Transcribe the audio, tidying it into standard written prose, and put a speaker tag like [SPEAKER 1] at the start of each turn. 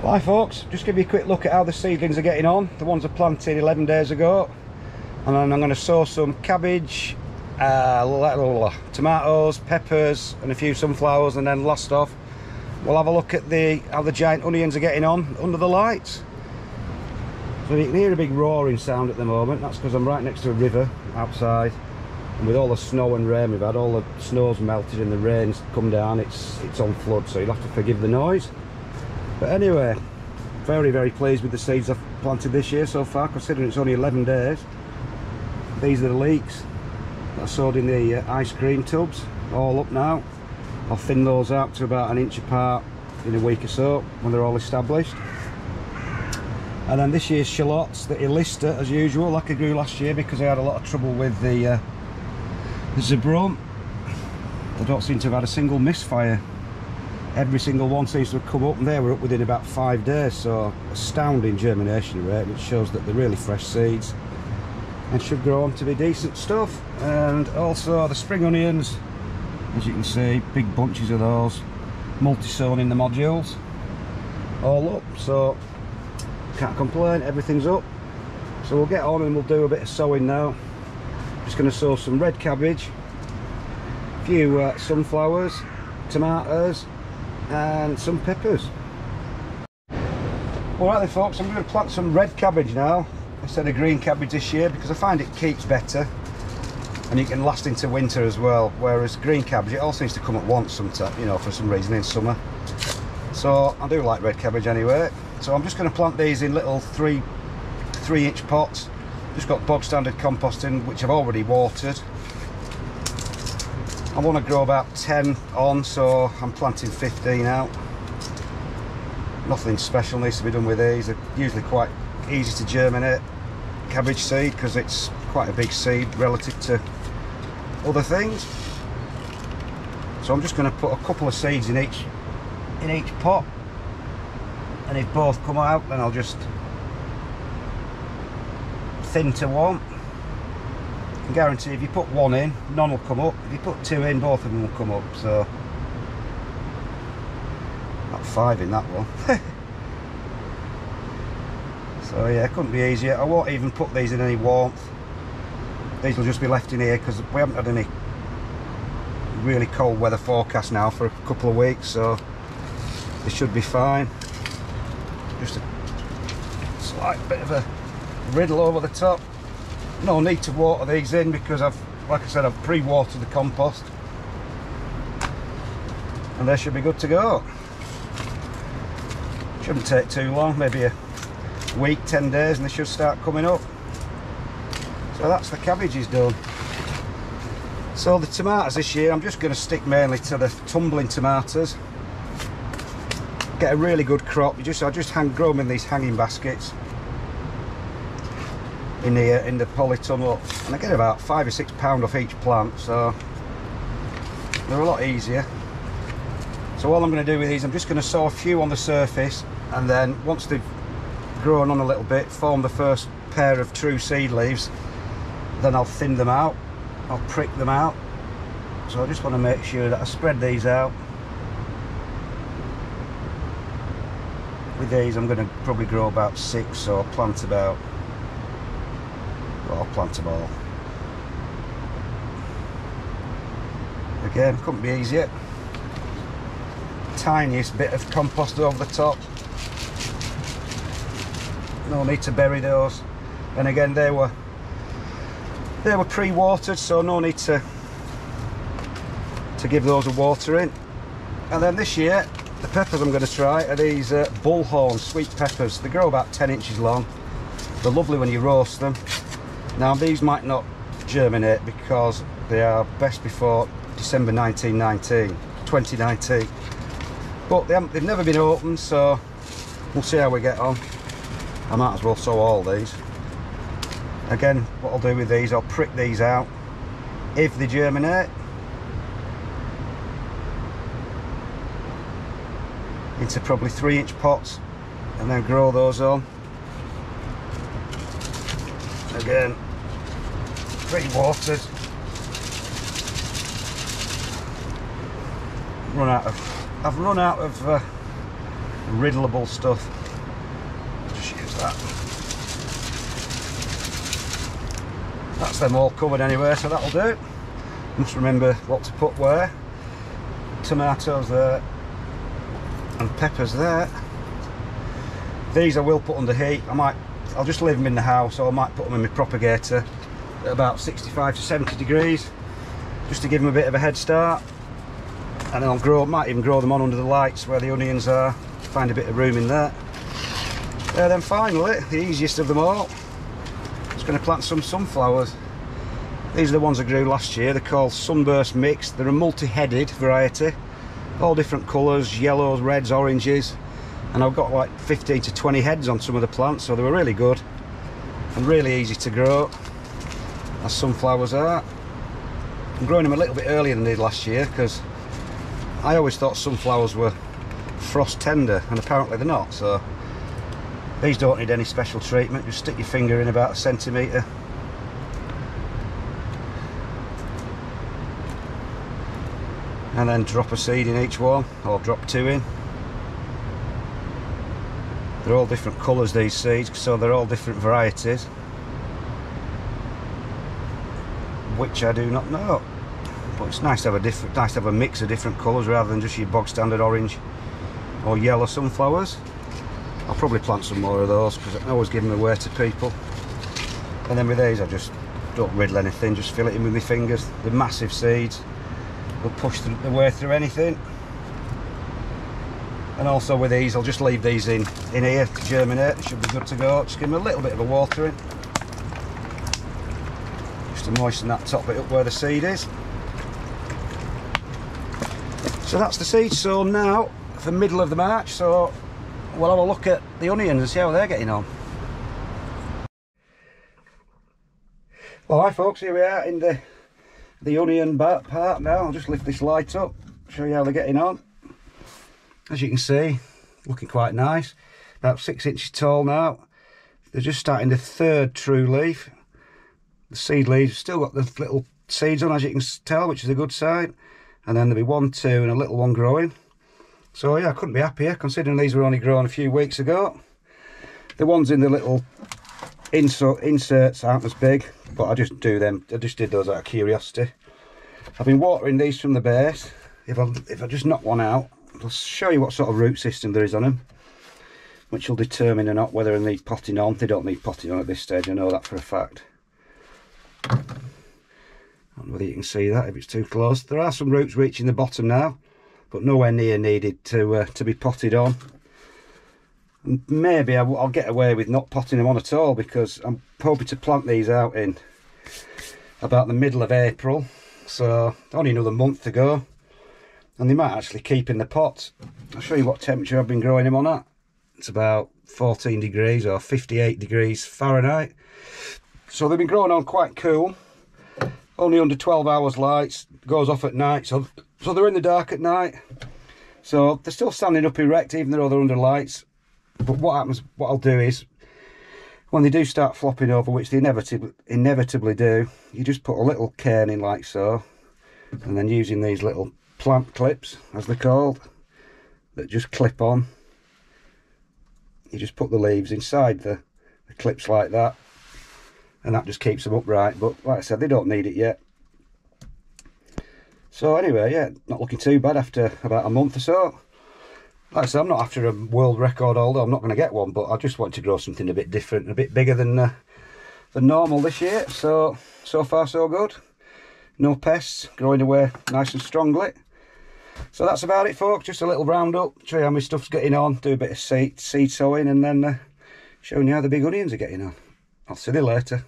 [SPEAKER 1] Hi folks, just give you a quick look at how the seedlings are getting on. The ones I planted 11 days ago, and then I'm going to sow some cabbage, tomatoes, peppers and a few sunflowers, and then last off we'll have a look at how the giant onions are getting on under the lights. So you can hear a big roaring sound at the moment. That's because I'm right next to a river outside, and with all the snow and rain we've had, all the snow's melted and the rain's come down, it's on flood, so you'll have to forgive the noise. But anyway, very pleased with the seeds I've planted this year so far, considering it's only 11 days. These are the leeks that I sowed in the ice cream tubs, all up now. I'll thin those out to about 1 inch apart in a week or so when they're all established. And then this year's shallots, the Ilista, as usual, like I grew last year, because I had a lot of trouble with the Zabrum. They don't seem to have had a single misfire. Every single one seems to have come up, and they were up within about 5 days, so astounding germination rate, which shows that they're really fresh seeds and should grow on to be decent stuff. And also the spring onions, as you can see, big bunches of those, multi-sown in the modules, all up, so can't complain, everything's up. So we'll get on and we'll do a bit of sowing now. Just going to sow some red cabbage, a few sunflowers, tomatoes and some peppers. Alright then folks, I'm going to plant some red cabbage now instead of green cabbage this year, because I find it keeps better and it can last into winter as well, whereas green cabbage, it all seems to come at once sometimes, you know, for some reason in summer. So I do like red cabbage anyway. So I'm just going to plant these in little 3-inch pots. Just got bog standard compost in, which I've already watered. I want to grow about 10 on, so I'm planting 15 out. Nothing special needs to be done with these. They're usually quite easy to germinate, cabbage seed, because it's quite a big seed relative to other things. So I'm just going to put a couple of seeds in each pot, and if both come out, then I'll just thin to one. I guarantee if you put one in, none will come up. If you put 2 in, both of them will come up. So about 5 in that one. So yeah, it couldn't be easier. I won't even put these in any warmth. These will just be left in here because we haven't had any really cold weather forecast now for a couple of weeks, so they should be fine. Just a slight bit of a riddle over the top. No need to water these in because like I said, I've pre-watered the compost, and they should be good to go. Shouldn't take too long, maybe a week, 10 days, and they should start coming up. So that's the cabbages done. So the tomatoes this year, I'm just going to stick mainly to the tumbling tomatoes. Get a really good crop. I just grow them in these hanging baskets in the polytunnel, and I get about £5 or £6 off each plant, so they're a lot easier. So all I'm going to do with these, I'm just going to sow a few on the surface, and then once they've grown on a little bit, form the first pair of true seed leaves, then I'll thin them out, I'll prick them out. So I just want to make sure that I spread these out. With these I'm going to probably grow about 6, so I'll plant about, well, I'll plant them all. Again, couldn't be easier. Tiniest bit of compost over the top. No need to bury those. And again, they were pre-watered, so no need to give those a watering. And then this year, the peppers I'm going to try are these bullhorn sweet peppers. They grow about 10 inches long. They're lovely when you roast them. Now these might not germinate because they are best before December 2019, but they've never been opened, so we'll see how we get on. I might as well sow all these. Again, what I'll do with these, I'll prick these out if they germinate into probably 3-inch pots, and then grow those on. Again, pre-watered. I've run out of griddleable stuff. Just use that. That's them all covered anyway, so that'll do. Must remember what to put where. Tomatoes there, and peppers there. These I will put under heat. I'll just leave them in the house, or I might put them in my propagator at about 65 to 70 degrees, just to give them a bit of a head start. And then might even grow them on under the lights where the onions are, find a bit of room in there. Then finally, the easiest of them all, just going to plant some sunflowers. These are the ones I grew last year. They're called Sunburst Mixed. They're a multi-headed variety, all different colours, yellows, reds, oranges, and I've got like 15 to 20 heads on some of the plants, so they were really good and really easy to grow, as sunflowers are. I'm growing them a little bit earlier than they did last year, because I always thought sunflowers were frost tender, and apparently they're not. So these don't need any special treatment. Just stick your finger in about 1 centimetre. And then drop a seed in each one, or drop 2 in. They're all different colours, these seeds, so they're all different varieties, which I do not know. But it's nice to have a mix of different colours rather than just your bog standard orange or yellow sunflowers. I'll probably plant some more of those because I can always give them away to people. And then with these, I just don't riddle anything, just fill it in with my fingers. They're massive seeds. They'll push their way through anything. And also with these, I'll just leave these in here to germinate. They should be good to go. Just give them a little bit of a watering, just to moisten that top bit up where the seed is. So that's the seed sown now for middle of the March. So we'll have a look at the onions and see how they're getting on. Well, hi folks, here we are in the onion part now. I'll just lift this light up, show you how they're getting on. As you can see, looking quite nice. About 6 inches tall now. They're just starting the 3rd true leaf. The seed leaves still got the little seeds on, as you can tell, which is a good sign. And then there'll be 1, 2 and a little one growing. So yeah, I couldn't be happier considering these were only grown a few weeks ago. The ones in the little inserts aren't as big, but I just did those out of curiosity. I've been watering these from the base. If I just knock one out, I'll show you what sort of root system there is on them, which will determine or not whether they need potting on. They don't need potting on at this stage, I know that for a fact. I don't know whether you can see that if it's too close. There are some roots reaching the bottom now, but nowhere near needed to be potted on. And maybe I'll get away with not potting them on at all, because I'm hoping to plant these out in about the middle of April, so only another month to go. And they might actually keep in the pots. I'll show you what temperature I've been growing them on at. It's about 14 degrees or 58 degrees Fahrenheit. So they've been growing on quite cool. Only under 12 hours lights, goes off at night. So they're in the dark at night. So they're still standing up erect even though they're under lights. But what I'll do is, when they do start flopping over, which they inevitably do, you just put a little cane in like so. And then using these little plant clips, as they're called, that just clip on, you just put the leaves inside the clips like that, and that just keeps them upright. But like I said, they don't need it yet. So anyway, yeah, not looking too bad after about a month or so. Like I said, I'm not after a world record holder. I'm not going to get one, but I just want to grow something a bit different, a bit bigger than normal this year. So far so good. No pests, growing away nice and strongly. So that's about it, folks. Just a little roundup, show you how my stuff's getting on, do a bit of seed sowing, and then showing you how the big onions are getting on. I'll see you later.